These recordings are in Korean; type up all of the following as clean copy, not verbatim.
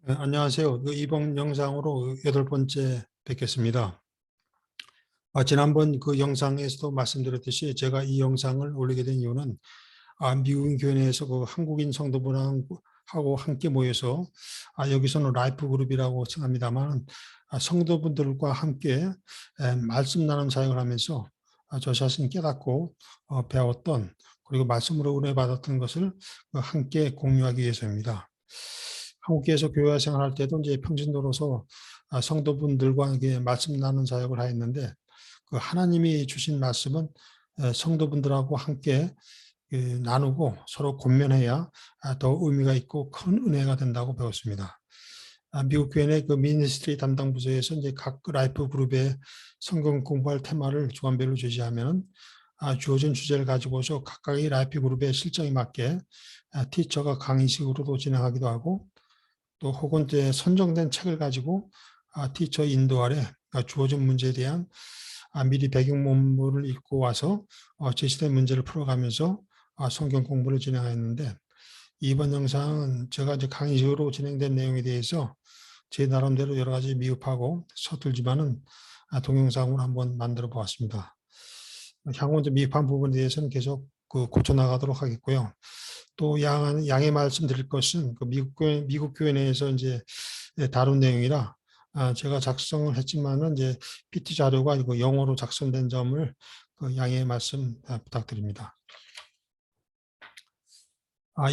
네, 안녕하세요. 이번 영상으로 8번째 뵙겠습니다. 지난번 그 영상에서도 말씀드렸듯이 제가 이 영상을 올리게 된 이유는 미국인 교회 내에서 그 한국인 성도분하고 함께 모여서 여기서는 라이프 그룹이라고称합니다만 성도분들과 함께 말씀 나눔 사역을 하면서 저 자신 깨닫고 배웠던 그리고 말씀으로 은혜 받았던 것을 함께 공유하기 위해서입니다. 한국에서 교회 생활할 때도 이제 평신도로서 성도분들과 이게 말씀 나누는 사역을 하였는데 그 하나님이 주신 말씀은 성도분들하고 함께 나누고 서로 권면해야 더 의미가 있고 큰 은혜가 된다고 배웠습니다. 미국 교회 내 그 미니스트리 담당 부서에서 이제 각 라이프 그룹의 성경 공부할 테마를 주간별로 제시하면 주어진 주제를 가지고서 각각의 라이프 그룹의 실정에 맞게 티처가 강의식으로도 진행하기도 하고 또 혹은 이제 선정된 책을 가지고 티처 인도 아래 주어진 문제에 대한 미리 배경문물을 읽고 와서 제시된 문제를 풀어가면서 성경 공부를 진행하였는데 이번 영상은 제가 이제 강의식으로 진행된 내용에 대해서 제 나름대로 여러 가지 미흡하고 서툴지만은 동영상으로 한번 만들어 보았습니다. 향후 이제 미흡한 부분에 대해서는 계속 고쳐 나가도록 하겠고요. 또 양해 말씀드릴 것은 그 미국 교회 내에서 이제 다룬 내용이라 제가 작성을 했지만은 이제 PT 자료가 이거 영어로 작성된 점을 양해 말씀 부탁드립니다.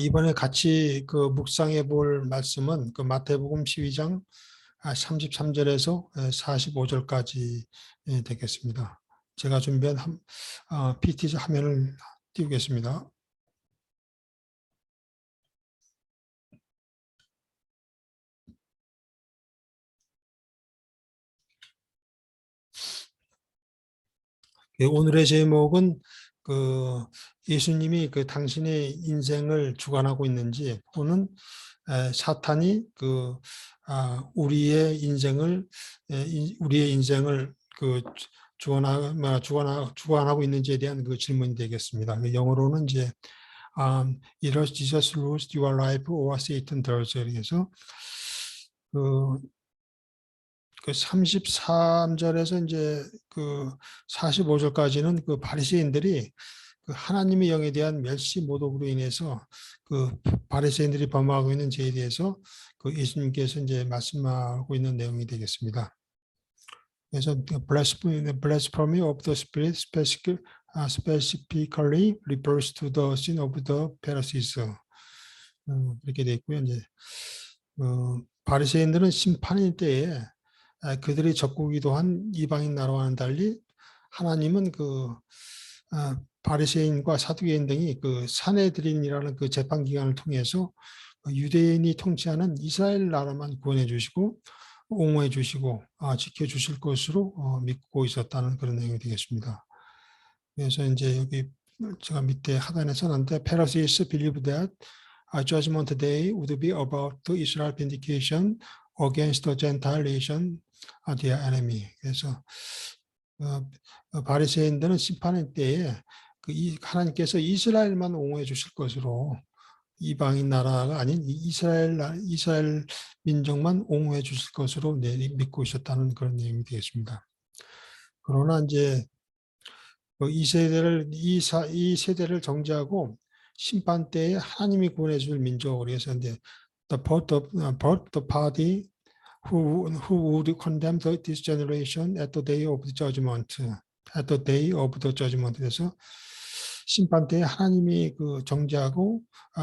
이번에 같이 그 묵상해 볼 말씀은 그 마태복음 12장 33절에서 45절까지 되겠습니다. 제가 준비한 PT 화면을 띄우겠습니다. 오늘의 제목은 그 예수님이 그 당신의 인생을 주관하고 있는지 또는 사탄이 우리의 인생을 그 주관하고 있는지에 대한 그 질문이 되겠습니다. 영어로는 이제 either Jesus rules your life or Satan does. 그래서 그 33절에서 이제 그 45절까지는 그 바리새인들이 그 하나님의 영에 대한 멸시 모독으로 인해서 그 바리새인들이 범하고 있는 죄에 대해서 그 예수님께서 이제 말씀하고 있는 내용이 되겠습니다. 그래서 blasphemy of the spirit specifically refers to the sin of the Pharisees. 그렇게 되어 있고요. 이제 바리새인들은 심판일 때에 그들이 적국이도 한 이방인 나라와는 달리 하나님은 바리새인과 사두개인 등이 그 산헤드린이라는 그 재판 기관을 통해서 유대인이 통치하는 이스라엘 나라만 구원해 주시고 옹호해 주시고 지켜 주실 것으로 믿고 있었다는 그런 내용이 되겠습니다. 그래서 이제 여기 제가 밑에 하단에 써놨는데 Pharisees believed that Judgment Day would be about the Israel vindication against the Gentile nation, their enemy. 그래서 바리새인들은 심판의 때에 하나님께서 이스라엘만 옹호해 주실 것으로 이방인 나라가 아닌 이스라엘 민족만 옹호해 주실 것으로 믿고 있었다는 그런 내용이 되겠습니다. 그러나 이제 이 세대를 정죄하고 심판 때에 하나님이 구원해 줄 민족을 위해서 이제 the party who would condemn this generation at the day of the judgment. at the day of the judgment. 그래서 심판 때에 하나님이 그 정죄하고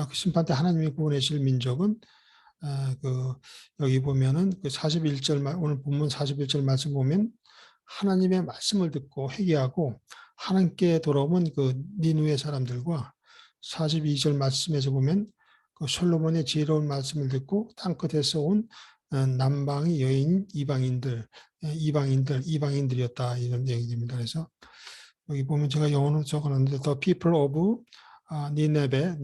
그 심판 때 하나님이 구원해 줄 민족은 여기 보면은 그 41절 오늘 본문 41절 말씀 보면 하나님의 말씀을 듣고 회개하고 하나님께 돌아오면 그 니누의 사람들과 42절 말씀에서 보면 그 솔로몬의 지혜로운 말씀을 듣고 땅끝에서 온 남방의 여인 이방인들이었다 이런 얘기입니다. 그래서 여기 보면 제가 영어로 적어놨는데 the people of 니네베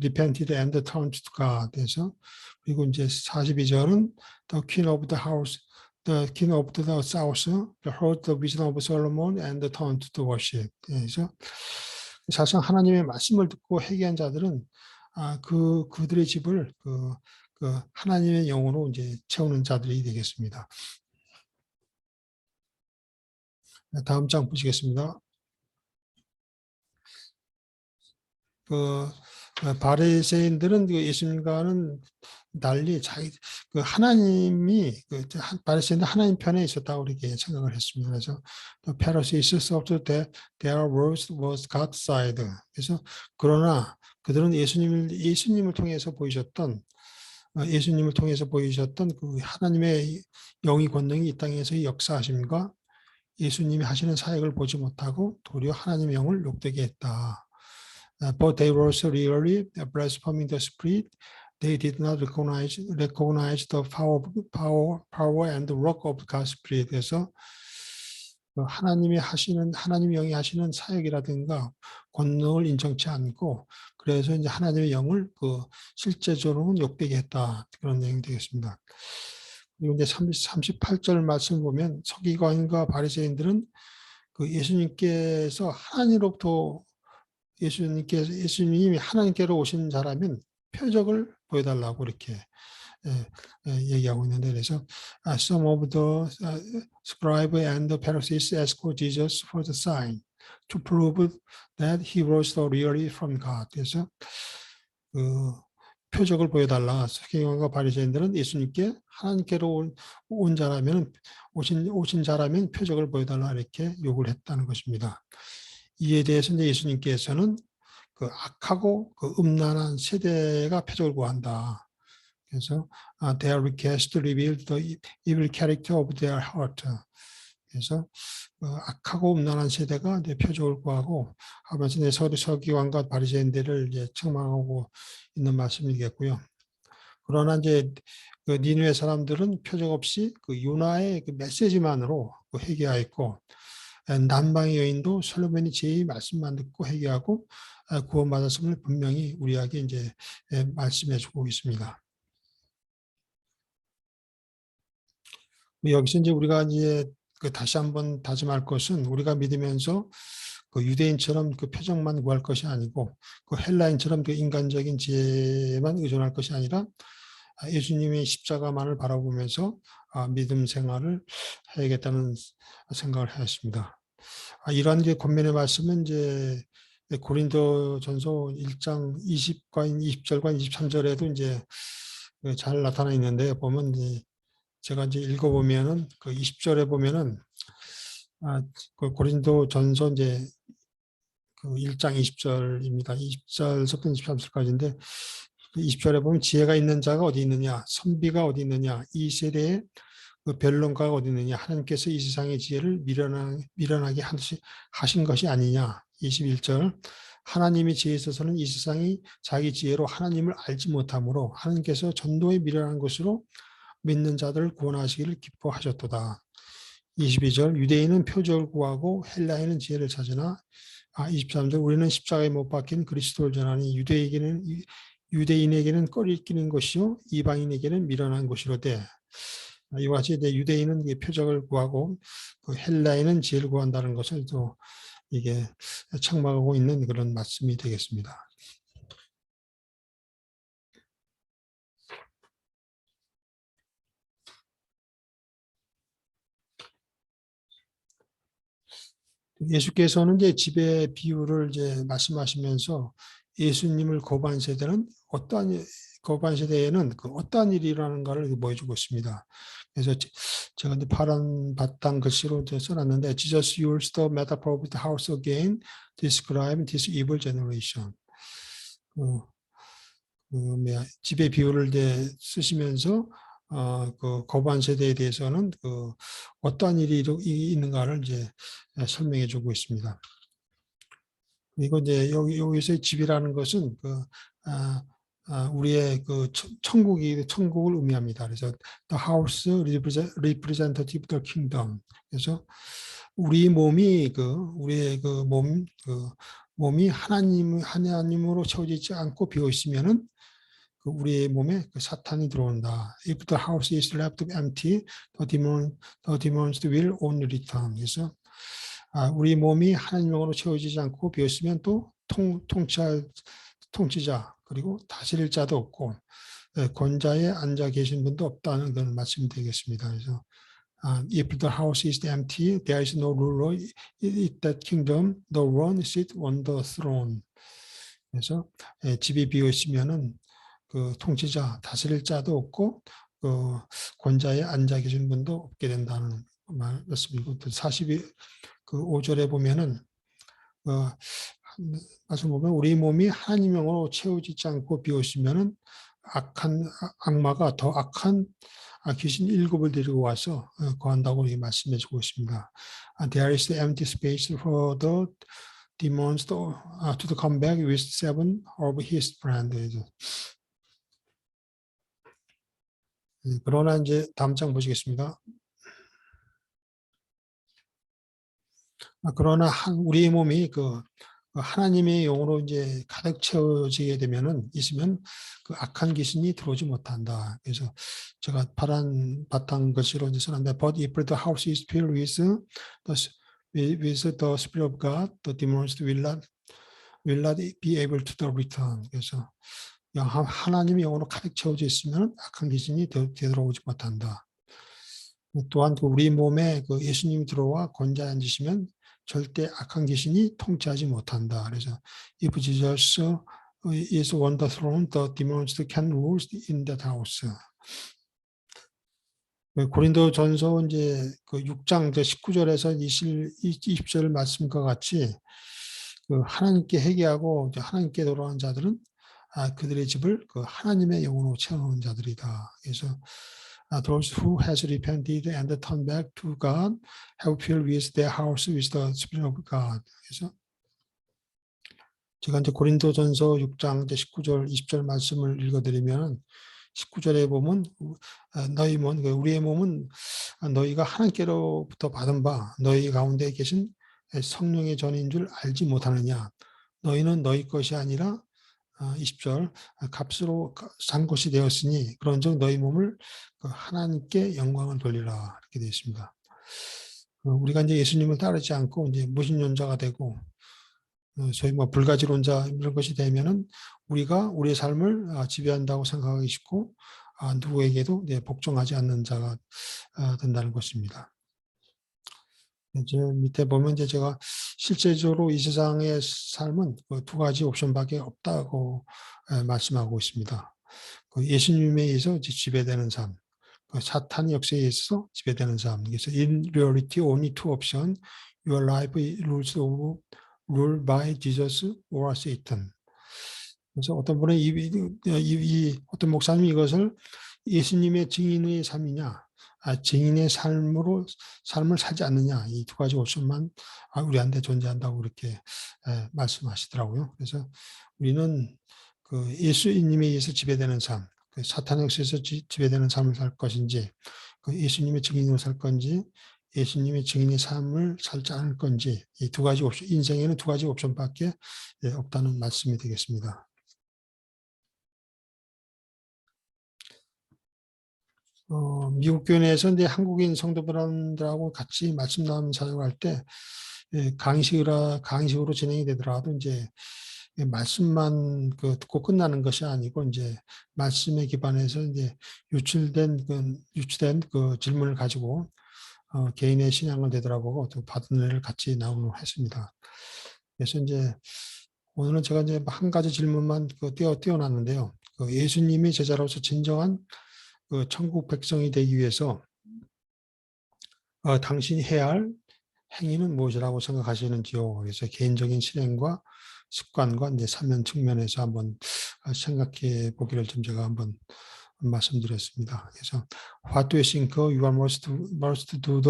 repented and turned to God. 그래서 그리고 이제 42절은 the king of the house, the king of the south, heard the vision of Solomon and turned to worship. 그래서 사실 하나님의 말씀을 듣고 회개한 자들은 그들의 집을 그 하나님의 영으로 이제 채우는 자들이 되겠습니다. 다음 장 보시겠습니다. 바리새인들은 그 예수님과는 달리 그 하나님이 바리새인들 하나님 편에 있었다고 이렇게 생각을 했습니다. 그래서 the Pharisees thought that their words was God's side. 그래서 그러나 그들은 예수님을 통해서 보이셨던 그 하나님의 영이 권능이 이 땅에서의 역사하심과 예수님이 하시는 사역을 보지 못하고 도리어 하나님의 영을 욕되게 했다. But they were so really blaspheming the Spirit. They did not recognize the power and the work of God's Spirit. 그래서 하나님의 영이 하시는 사역이라든가 권능을 인정치 않고 그래서 이제 하나님의 영을 실제적으로는 욕되게 했다. 그런 내용이 되겠습니다. 그리고 이제 38절 말씀 보면 서기관과 바리새인들은 예수님께서 예수님이 하나님께로 오신 자라면 표적을 보여달라고 이렇게 얘기하고 있는데 그래서 some of the scribes and the Pharisees asked Jesus for the sign to prove that he was really from God. 그래서 표적을 보여달라. 서기관과 바리새인들은 예수님께 하나님께로 오신 자라면 표적을 보여달라 이렇게 요구를 했다는 것입니다. 이에 대해서 이제 예수님께서는 악하고 음란한 세대가 표적을 구한다. 그래서 their request revealed the evil character of their heart. 그래서 악하고 음란한 세대가 이제 표적을 구하고 하면서 이제 서기관과 바리새인들을 이제 책망하고 있는 말씀이겠고요. 그러나 이제 니느웨 사람들은 표적 없이 요나의 메시지만으로 회개하였고 남방의 여인도 솔로몬이 제 말씀만 듣고 회개하고 구원받았음을 분명히 우리에게 이제 말씀해주고 있습니다. 여기서 이제 우리가 이제 다시 한번 다짐할 것은 우리가 믿으면서 유대인처럼 표적만 구할 것이 아니고 헬라인처럼 인간적인 지혜만 의존할 것이 아니라 예수님의 십자가만을 바라보면서 믿음 생활을 해야겠다는 생각을 하였습니다. 이러한 권면의 말씀은 이제 고린도전서 1장 20절과 23절에도 이제 잘 나타나 있는데 보면 이제 제가 이제 읽어보면은 20절에 보면은 고린도전서 이제 1장 20절입니다. 20절부터 23절까지인데 20절에 보면 지혜가 있는 자가 어디 있느냐, 선비가 어디 있느냐, 이 세대에 변론가가 어디 있느냐, 하나님께서 이 세상의 지혜를 미련하게 하신 것이 아니냐. 21절 하나님의 지혜에 있어서는 이 세상이 자기 지혜로 하나님을 알지 못하므로 하나님께서 전도에 미련한 것으로 믿는 자들을 구원하시기를 기뻐하셨도다. 22절 유대인은 표적을 구하고 헬라인은 지혜를 찾으나 23절 우리는 십자가에 못 박힌 그리스도를 전하니 유대인에게는 꺼리끼는 것이요 이방인에게는 미련한 것이로되 이와 같이 유대인은 표적을 구하고 헬라인은 지혜를 구한다는 것을 또 이게 책망하고 있는 그런 말씀이 되겠습니다. 예수께서는 이제 지배 비유를 이제 말씀하시면서 예수님을 거부한 세대에는 어떠한 일이 일어나는가를 보여주고 있습니다. 그래서 제가 이제 파란 바탕 글씨로 써놨는데 Jesus used the metaphor of the house again to describe this evil generation. 지배 비유를 이제 쓰시면서 거부한 세대에 대해서는 어떠한 일이 있는가를 이제 설명해 주고 있습니다. 그리고 이제 여기서의 집이라는 것은 우리의 천국을 의미합니다. 그래서 the house representative of the kingdom. 그래서 우리 몸이 우리의 몸이 하나님으로 채워지지 않고 비어 있으면은 우리의 몸에 사탄이 들어온다. If the house is left empty, the demons will only return. 그래서 우리 몸이 하나님으로 채워지지 않고 비었으면 또 통치자, 그리고 다스릴 자도 없고 권좌에 앉아 계신 분도 없다는 걸 말씀드리겠습니다. 그래서 if the house is empty, there is no ruler in that kingdom. The one sit on the throne. 그래서 집이 비어 있으면은 그 통치자, 다스릴 자도 없고 그 권좌에 앉아 계신 분도 없게 된다는 말씀이고, 42 그 5절에 보면은 말씀 보면 우리 몸이 하나님 영으로 채워지지 않고 비어 있으면은 악마가 더 악한 귀신 7을 데리고 와서 거한다고 말씀해 주고 있습니다. There is the empty space for the demons to come back with 7 of his friends. 그러나 이제 다음 장 보시겠습니다. 그러나 우리의 몸이 그 하나님의 영으로 이제 가득 채워지게 되면은 있으면 그 악한 귀신이 들어오지 못한다. 그래서 제가 바탕 글씨로 이제 써놨는데, but if the house is filled with the Spirit of God, the demons will not be able to return. 그래서 하나님의 영으로 가득 채워져 있으면 악한 귀신이 되돌아오지 못한다. 또한 우리 몸에 그 예수님이 들어와 권좌에 앉으시면 절대 악한 귀신이 통치하지 못한다. 그래서 if Jesus is on the throne, the demons can rule in that house. 고린도전서 이제 그 6장 19절에서 20절 말씀과 같이 그 하나님께 회개하고 하나님께 돌아온 자들은 그들의 집을 그 하나님의 영으로 채워놓은 자들이다. 그래서 those who has repented and turned back to God have filled with their house with the Spirit of God. 그래서 제가 이제 고린도전서 6장 19절 20절 말씀을 읽어드리면 19절에 보면 너희 몸, 우리의 몸은 너희가 하나님께로부터 받은 바 너희 가운데 계신 성령의 전인 줄 알지 못하느냐. 너희는 너희 것이 아니라 20절 값으로 산 것이 되었으니 그런즉 너희 몸을 하나님께 영광을 돌리라, 이렇게 되어 있습니다. 우리가 이제 예수님을 따르지 않고 이제 무신론자가 되고 소위 불가지론자 이런 것이 되면은 우리가 우리의 삶을 지배한다고 생각하기 쉽고 누구에게도 복종하지 않는 자가 된다는 것입니다. 이제 밑에 보면 이제 제가 실제적으로 이 세상의 삶은 두 가지 옵션밖에 없다고 말씀하고 있습니다. 예수님에 의해서 지배되는 삶, 사탄 역사에 의해서 지배되는 삶. 그래서 in reality only two options. Your life ruled by Jesus or Satan. 그래서 어떤 분은 어떤 목사님이 이것을 예수님의 증인의 삶이냐, 증인의 삶을 살지 않느냐, 이 두 가지 옵션만 우리한테 존재한다고 그렇게 말씀하시더라고요. 그래서 우리는 그 예수님에 의해서 지배되는 삶, 그 사탄의 역사에서 지배되는 삶을 살 것인지, 그 예수님의 증인으로 살 건지, 예수님의 증인의 삶을 살지 않을 건지, 이 두 가지 옵션, 인생에는 두 가지 옵션밖에 없다는 말씀이 되겠습니다. 미국 교회 내에서 이제 한국인 성도분들하고 같이 말씀 나누는 사역할 때 강의식으로 진행이 되더라도 이제 말씀만 듣고 끝나는 것이 아니고 이제 말씀에 기반해서 이제 유출된 그 질문을 가지고 개인의 신앙을 되돌아보고 또 받은 은혜를 같이 나누도록 했습니다. 그래서 이제 오늘은 제가 이제 한 가지 질문만 띄워놨는데요. 예수님이 제자로서 진정한 천국 백성이 되기 위해서 당신이 해야 할 행위는 무엇이라고 생각하시는지요? 그래서 개인적인 실행과 습관과 이제 사명 측면에서 한번 생각해 보기를 좀 제가 한번 말씀드렸습니다. 그래서 What do you think you are most do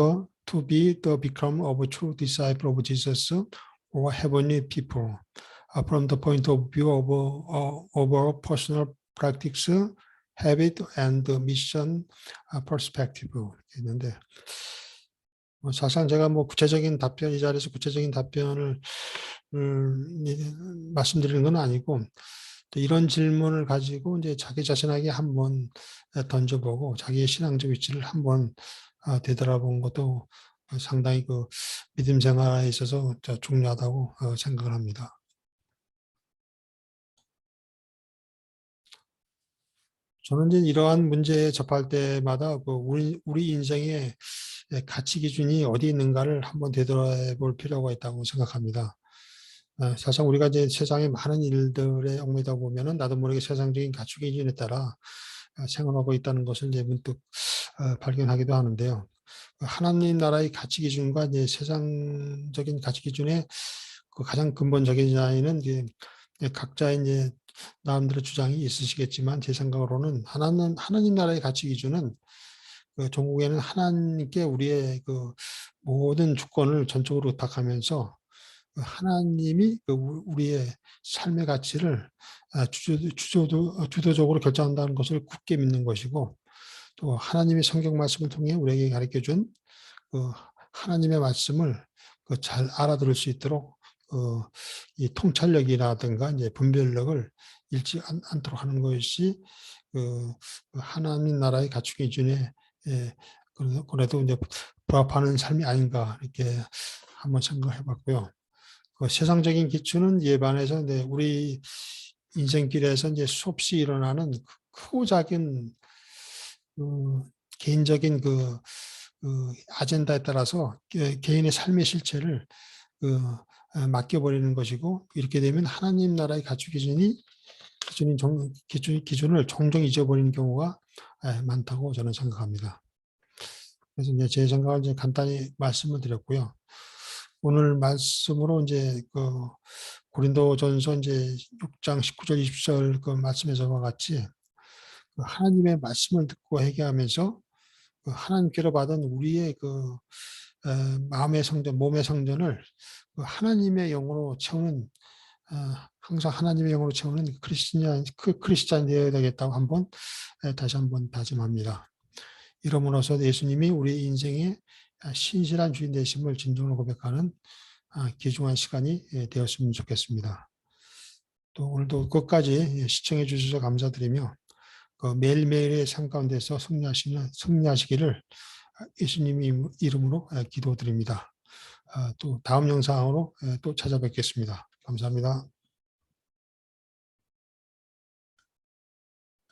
to be the become of a true disciple of Jesus or heavenly people from the point of view of our personal practice, habit, and mission perspective 있는데 사실상 제가 구체적인 답변, 이 자리에서 구체적인 답변을 말씀드리는 건 아니고 이런 질문을 가지고 이제 자기 자신에게 한번 던져보고 자기의 신앙적 위치를 한번 되돌아본 것도 상당히 믿음 생활에 있어서 중요하다고 생각을 합니다. 저는 이제 이러한 문제에 접할 때마다 그 우리 인생의 가치 기준이 어디 있는가를 한번 되돌아볼 필요가 있다고 생각합니다. 사실 우리가 이제 세상의 많은 일들에 얽매이다 보면은 나도 모르게 세상적인 가치 기준에 따라 생활하고 있다는 것을 이제 문득 발견하기도 하는데요. 하나님 나라의 가치 기준과 이제 세상적인 가치 기준의 그 가장 근본적인 차이는 이제 각자의 이제 나름대로 주장이 있으시겠지만 제 생각으로는 하나님 나라의 가치 기준은 그 종국에는 하나님께 우리의 그 모든 주권을 전적으로 의탁하면서 그 하나님이 그 우리의 삶의 가치를 주도적으로 결정한다는 것을 굳게 믿는 것이고 또 하나님의 성경 말씀을 통해 우리에게 가르쳐 준 그 하나님의 말씀을 그 잘 알아들을 수 있도록 이 통찰력이라든가 이제 분별력을 잃지 않도록 하는 것이 그 하나님 나라의 가치 기준에 그래도 이제 부합하는 삶이 아닌가 이렇게 한번 생각해 봤고요. 그 세상적인 기준은 이에 반해서 이제 우리 인생길에서 이제 수없이 일어나는 크고 작은 그 개인적인 그 아젠다에 따라서 개인의 삶의 실체를 그 맡겨버리는 것이고 이렇게 되면 하나님 나라의 가치 기준을 종종 잊어버리는 경우가 많다고 저는 생각합니다. 그래서 이제 제 생각을 이제 간단히 말씀을 드렸고요. 오늘 말씀으로 이제 그 고린도전서 이제 6장 19절 20절 그 말씀에서와 같이 그 하나님의 말씀을 듣고 회개하면서 그 하나님께로 받은 우리의 그 마음의 성전, 몸의 성전을 그 하나님의 영으로 채우는 항상 하나님의 영으로 채우는 크리스찬 되어야 되겠다고 다시 한번 다짐합니다. 이러므로써 예수님이 우리 인생의 신실한 주인 되심을 진정으로 고백하는 귀중한 시간이 되었으면 좋겠습니다. 또 오늘도 끝까지 시청해 주셔서 감사드리며 그 매일매일의 삶 가운데서 승리하시기를 예수님의 이름으로 기도드립니다. 또 다음 영상으로 또 찾아뵙겠습니다. 감사합니다.